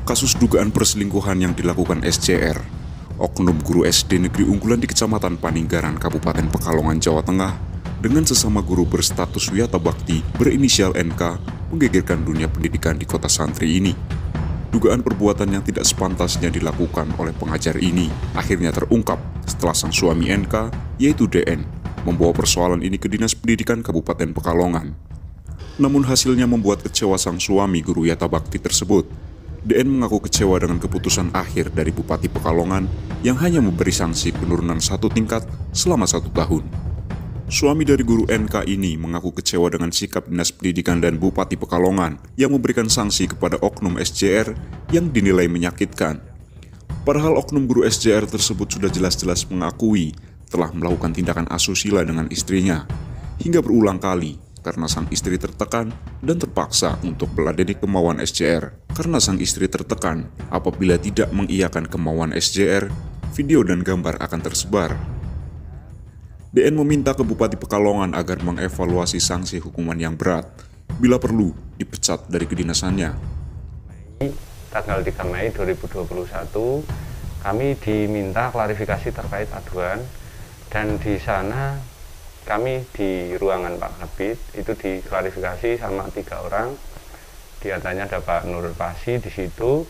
Kasus dugaan perselingkuhan yang dilakukan SCR, oknum guru SD negeri unggulan di Kecamatan Paninggaran, Kabupaten Pekalongan, Jawa Tengah, dengan sesama guru berstatus Wiyata Bakti berinisial NK, menggegerkan dunia pendidikan di kota santri ini. Dugaan perbuatan yang tidak sepantasnya dilakukan oleh pengajar ini akhirnya terungkap setelah sang suami NK, yaitu DN, membawa persoalan ini ke Dinas Pendidikan Kabupaten Pekalongan. Namun hasilnya membuat kecewa sang suami guru Wiyata Bakti tersebut. DN mengaku kecewa dengan keputusan akhir dari Bupati Pekalongan yang hanya memberi sanksi penurunan 1 tingkat selama 1 tahun. Suami dari guru NK ini mengaku kecewa dengan sikap Dinas Pendidikan dan Bupati Pekalongan yang memberikan sanksi kepada oknum SCR yang dinilai menyakitkan. Padahal oknum guru SCR tersebut sudah jelas-jelas mengakui telah melakukan tindakan asusila dengan istrinya, hingga berulang kali karena sang istri tertekan dan terpaksa untuk meladeni kemauan SCR. Karena sang istri tertekan, apabila tidak mengiyakan kemauan SCR, video dan gambar akan tersebar. DN meminta ke Bupati Pekalongan agar mengevaluasi sanksi hukuman yang berat, bila perlu dipecat dari kedinasannya. Tanggal 3 Mei 2021, kami diminta klarifikasi terkait aduan, dan di sana kami di ruangan Pak Kabid itu diklarifikasi sama 3 orang. Di antaranya ada Pak Nur Pasi. Di situ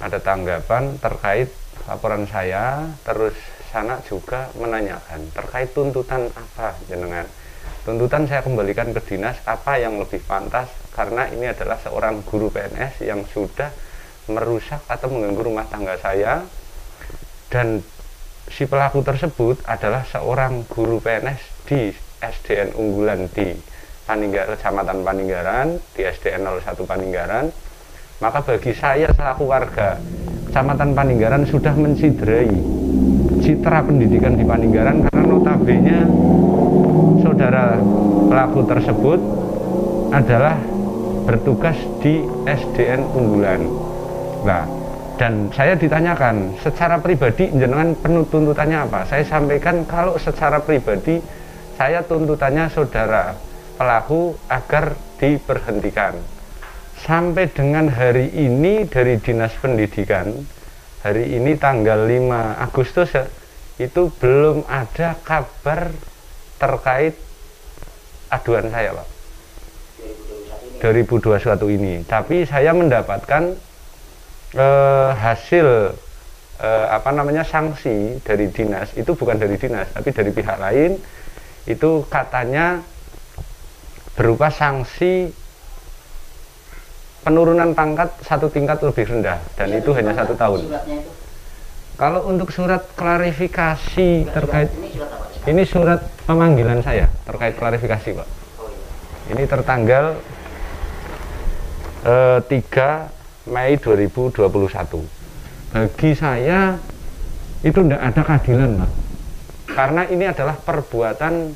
ada tanggapan terkait laporan saya, terus sana juga menanyakan terkait tuntutan apa jenengan. Tuntutan saya kembalikan ke dinas apa yang lebih pantas, karena ini adalah seorang guru PNS yang sudah merusak atau mengganggu rumah tangga saya, dan si pelaku tersebut adalah seorang guru PNS di SDN unggulan di Kecamatan Paninggaran, di SDN 01 Paninggaran. Maka bagi saya selaku warga Kecamatan Paninggaran sudah menciderai citra pendidikan di Paninggaran, karena notabene saudara pelaku tersebut adalah bertugas di SDN unggulan. Nah, dan saya ditanyakan secara pribadi jenengan tuntutannya apa? Saya sampaikan kalau secara pribadi saya tuntutannya saudara pelaku agar diberhentikan. Sampai dengan hari ini dari Dinas Pendidikan, hari ini tanggal 5 Agustus ya, itu belum ada kabar terkait aduan saya, Pak. 2021 ini. Tapi saya mendapatkan hasil sanksi dari dinas, itu bukan dari dinas tapi dari pihak lain, itu katanya berupa sanksi penurunan pangkat 1 tingkat lebih rendah, dan itu hanya 1 tahun. Kalau untuk surat klarifikasi terkait ini surat pemanggilan saya terkait klarifikasi, Pak. Ini tertanggal 3 Mei 2021. Bagi saya itu tidak ada keadilan, Pak. Karena ini adalah perbuatan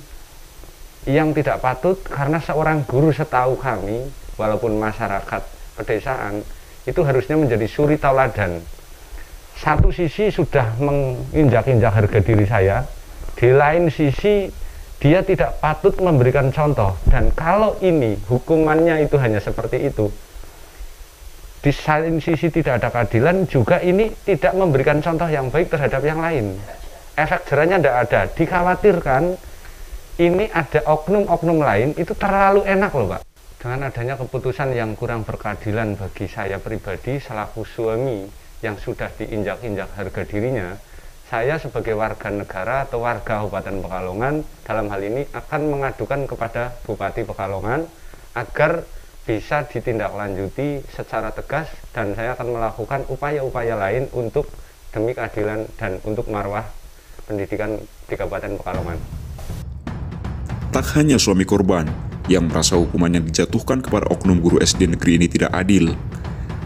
yang tidak patut, karena seorang guru setahu kami, walaupun masyarakat pedesaan, itu harusnya menjadi suri tauladan. Satu sisi sudah menginjak-injak harga diri saya, di lain sisi dia tidak patut memberikan contoh. Dan kalau ini hukumannya itu hanya seperti itu, di lain sisi tidak ada keadilan juga, ini tidak memberikan contoh yang baik terhadap yang lain. Efek jerahnya tidak ada. Dikhawatirkan ini ada oknum-oknum lain, itu terlalu enak loh, Pak. Dengan adanya keputusan yang kurang berkeadilan bagi saya pribadi selaku suami yang sudah diinjak-injak harga dirinya, saya sebagai warga negara atau warga Kabupaten Pekalongan dalam hal ini akan mengadukan kepada Bupati Pekalongan agar bisa ditindaklanjuti secara tegas, dan saya akan melakukan upaya-upaya lain untuk demi keadilan dan untuk marwah pendidikan di Kabupaten Pekalongan. Tak hanya suami korban yang merasa hukuman yang dijatuhkan kepada oknum guru SD negeri ini tidak adil.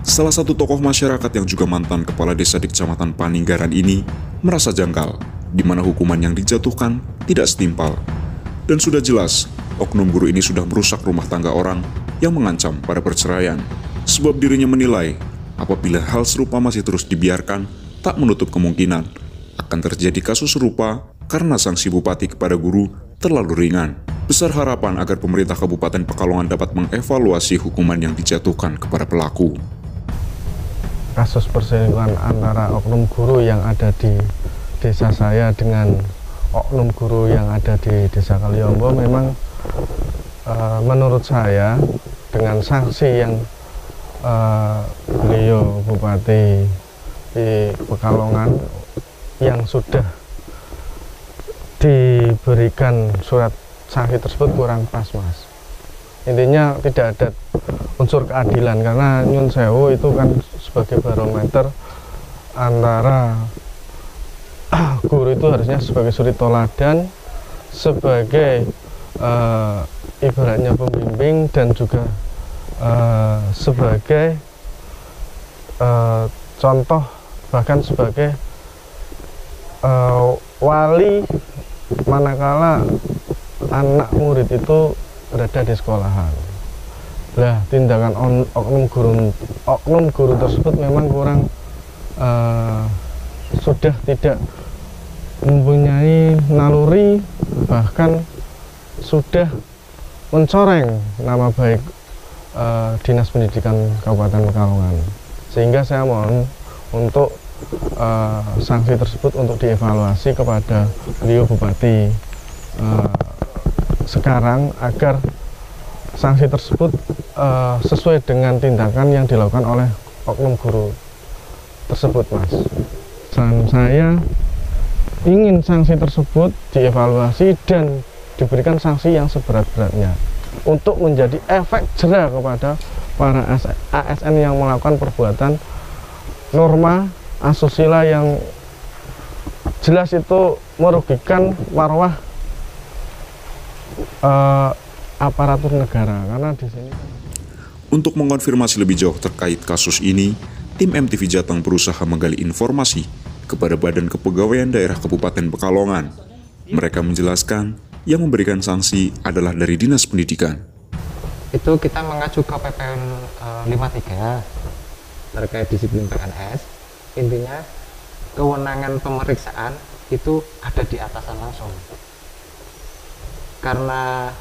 Salah satu tokoh masyarakat yang juga mantan kepala desa di Kecamatan Paninggaran ini merasa janggal, di mana hukuman yang dijatuhkan tidak setimpal. Dan sudah jelas, oknum guru ini sudah merusak rumah tangga orang yang mengancam pada perceraian. Sebab dirinya menilai, apabila hal serupa masih terus dibiarkan, tak menutup kemungkinan akan terjadi kasus serupa karena sanksi bupati kepada guru terlalu ringan. Besar harapan agar pemerintah Kabupaten Pekalongan dapat mengevaluasi hukuman yang dijatuhkan kepada pelaku. kasus perselingkuhan antara oknum guru yang ada di desa saya dengan oknum guru yang ada di desa Kaliombo, memang menurut saya dengan sanksi yang beliau Bupati di Pekalongan yang sudah diberikan surat sanksi tersebut kurang pas, Mas. Intinya tidak ada unsur keadilan, karena nyun sewu itu kan sebagai barometer antara guru itu harusnya sebagai suri toladan, sebagai ibaratnya pembimbing, dan juga sebagai contoh, bahkan sebagai wali manakala anak murid itu berada di sekolahan. Lah, tindakan oknum guru tersebut memang kurang, sudah tidak mempunyai naluri, bahkan sudah mencoreng nama baik Dinas Pendidikan Kabupaten Pekalongan. Sehingga saya mohon untuk sanksi tersebut untuk dievaluasi kepada beliau Bupati sekarang, agar sanksi tersebut sesuai dengan tindakan yang dilakukan oleh oknum guru tersebut, Mas. Dan saya ingin sanksi tersebut dievaluasi dan diberikan sanksi yang seberat-beratnya untuk menjadi efek jera kepada para ASN yang melakukan perbuatan norma asusila yang jelas itu merugikan marwah aparatur negara. Karena di sini Untuk mengonfirmasi lebih jauh terkait kasus ini, tim MTV Jateng berusaha menggali informasi kepada Badan Kepegawaian Daerah Kabupaten Pekalongan. Mereka menjelaskan yang memberikan sanksi adalah dari Dinas Pendidikan. Itu kita mengacu ke PPN 53 terkait disiplin PNS. Intinya kewenangan pemeriksaan itu ada di atasan langsung. Karena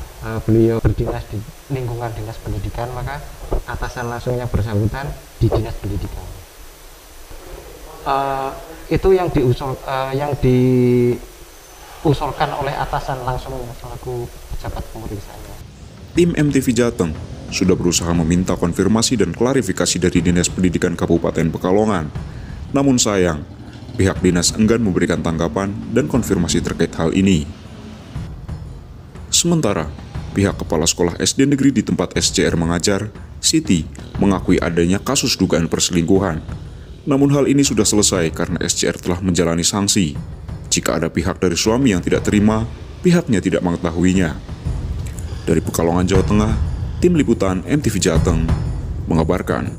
beliau berdinas di lingkungan Dinas Pendidikan, maka atasan langsungnya bersangkutan di Dinas Pendidikan. Itu yang diusulkan oleh atasan langsung selaku pejabat pemeriksaannya. Tim MTV Jateng sudah berusaha meminta konfirmasi dan klarifikasi dari Dinas Pendidikan Kabupaten Pekalongan. Namun sayang, pihak dinas enggan memberikan tanggapan dan konfirmasi terkait hal ini. Sementara, pihak Kepala Sekolah SD Negeri di tempat SCR mengajar, Siti, mengakui adanya kasus dugaan perselingkuhan. Namun hal ini sudah selesai karena SCR telah menjalani sanksi. Jika ada pihak dari suami yang tidak terima, pihaknya tidak mengetahuinya. Dari Pekalongan, Jawa Tengah, Tim Liputan MTV Jateng mengabarkan.